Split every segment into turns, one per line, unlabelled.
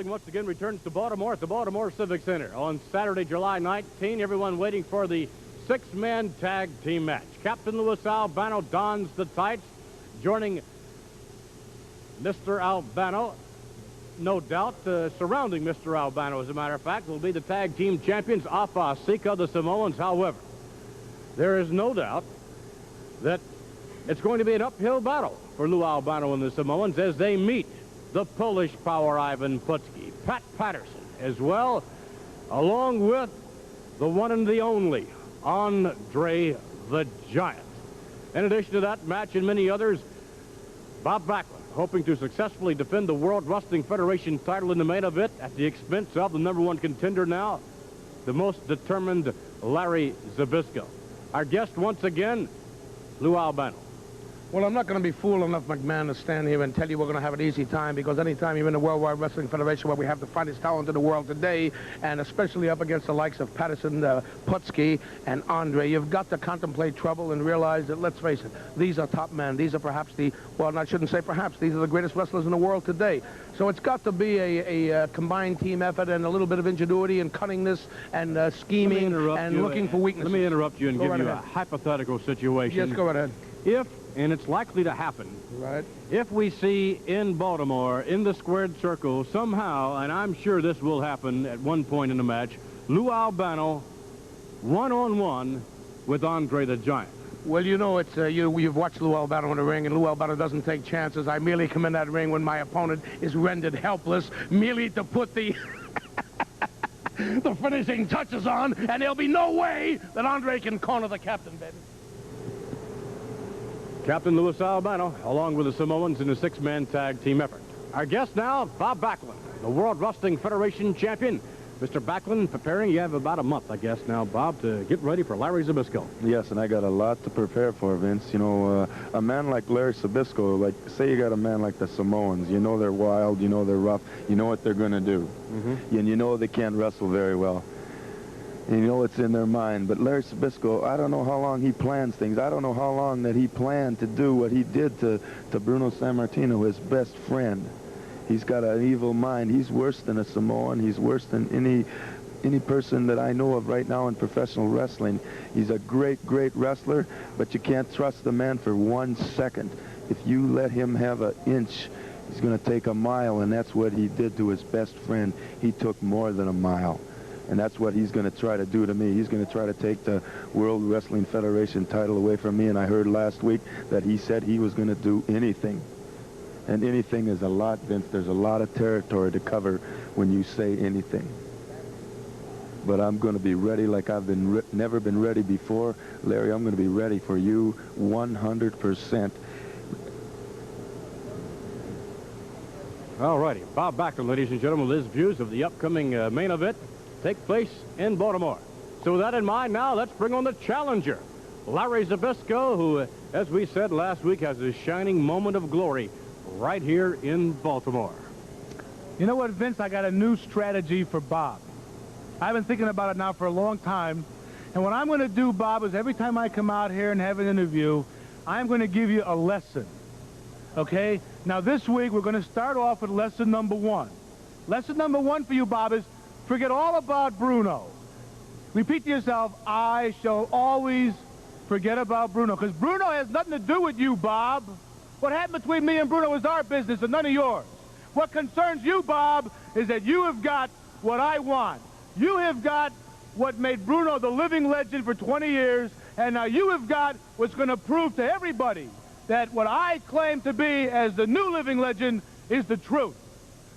Once again returns to Baltimore at the Baltimore Civic Center on Saturday, July 19. Everyone waiting for the six-man tag team match. Captain Lou Albano dons the tights, joining Mr. Albano. No doubt, surrounding Mr. Albano, as a matter of fact, will be the tag team champions, Afa Sika, the Samoans. However, there is no doubt that it's going to be an uphill battle for Lou Albano and the Samoans as they meet the Polish power Ivan Putski, Pat Patterson as well, along with the one and the only Andre the Giant. In addition to that match and many others, Bob Backlund hoping to successfully defend the World Wrestling Federation title in the main event at the expense of the #1 contender now, the most determined Larry Zbyszko. Our guest once again, Lou Albano.
Well, I'm not going to be fool enough, McMahon, to stand here and tell you we're going to have an easy time, because anytime you're in the World Wide Wrestling Federation, where we have the finest talent in the world today, and especially up against the likes of Patterson, Putski, and Andre, you've got to contemplate trouble and realize that, let's face it, these are top men. These are perhaps the, well, I shouldn't say perhaps, these are the greatest wrestlers in the world today. So it's got to be a combined team effort and a little bit of ingenuity and cunningness and scheming and looking for weaknesses.
Let me interrupt you and give you a hypothetical situation.
Yes, go ahead.
If, and it's likely to happen,
right,
if we see in Baltimore, in the squared circle, somehow, and I'm sure this will happen at one point in the match, Lou Albano one-on-one with Andre the Giant.
Well, you know, it's you've watched Lou Albano in the ring, and Lou Albano doesn't take chances. I merely come in that ring when my opponent is rendered helpless, merely to put the the finishing touches on, and there'll be no way that Andre can corner the captain, baby.
Captain Lou Albano, along with the Samoans in a six-man tag team effort. Our guest now, Bob Backlund, the World Wrestling Federation champion. Mr. Backlund, preparing, you have about a month, I guess, now, Bob, to get ready for Larry Zbyszko.
Yes, and I got a lot to prepare for, Vince. You know, a man like Larry Zbyszko, like, say you got a man like the Samoans, you know they're wild, you know they're rough, you know what they're going to do. And you know they can't wrestle very well. And you know it's in their mind. But Larry Zbyszko, I don't know how long he plans things. I don't know how long that he planned to do what he did to Bruno Sammartino, his best friend. He's got an evil mind. He's worse than a Samoan. He's worse than any person that I know of right now in professional wrestling. He's a great, great wrestler, but you can't trust the man for 1 second. If you let him have an inch, he's going to take a mile, and that's what he did to his best friend. He took more than a mile. And that's what he's going to try to do to me. He's going to try to take the World Wrestling Federation title away from me. And I heard last week that he said he was going to do anything. And anything is a lot, Vince. There's a lot of territory to cover when you say anything. But I'm going to be ready like I've never been ready before. Larry, I'm going to be ready for you 100%.
All righty. Bob Backlund, ladies and gentlemen, with his views of the upcoming main event take place in Baltimore. So with that in mind, now let's bring on the challenger, Larry Zbyszko, who, as we said last week, has a shining moment of glory right here in Baltimore.
You know what, Vince? I got a new strategy for Bob. I've been thinking about it now for a long time. And what I'm going to do, Bob, is every time I come out here and have an interview, I'm going to give you a lesson. Okay? Now, this week, we're going to start off with lesson number 1. Lesson number 1 for you, Bob, is forget all about Bruno. Repeat to yourself, I shall always forget about Bruno. Because Bruno has nothing to do with you, Bob. What happened between me and Bruno is our business and none of yours. What concerns you, Bob, is that you have got what I want. You have got what made Bruno the living legend for 20 years, and now you have got what's going to prove to everybody that what I claim to be as the new living legend is the truth.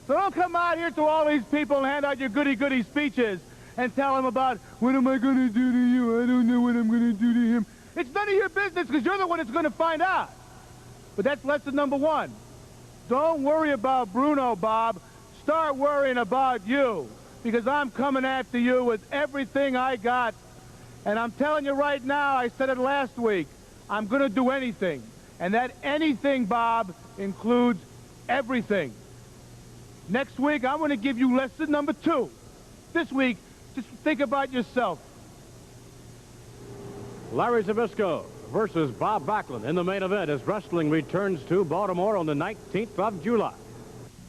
So don't come out here to all these people and hand out your goody-goody speeches and tell them about, what am I going to do to you? I don't know what I'm going to do to him. It's none of your business, because you're the one that's going to find out. But that's lesson number 1. Don't worry about Bruno, Bob. Start worrying about you, because I'm coming after you with everything I got. And I'm telling you right now, I said it last week, I'm going to do anything. And that anything, Bob, includes everything. Next week, I'm going to give you lesson number 2. This week, just think about yourself.
Larry Zbyszko versus Bob Backlund in the main event as wrestling returns to Baltimore on the 19th of July.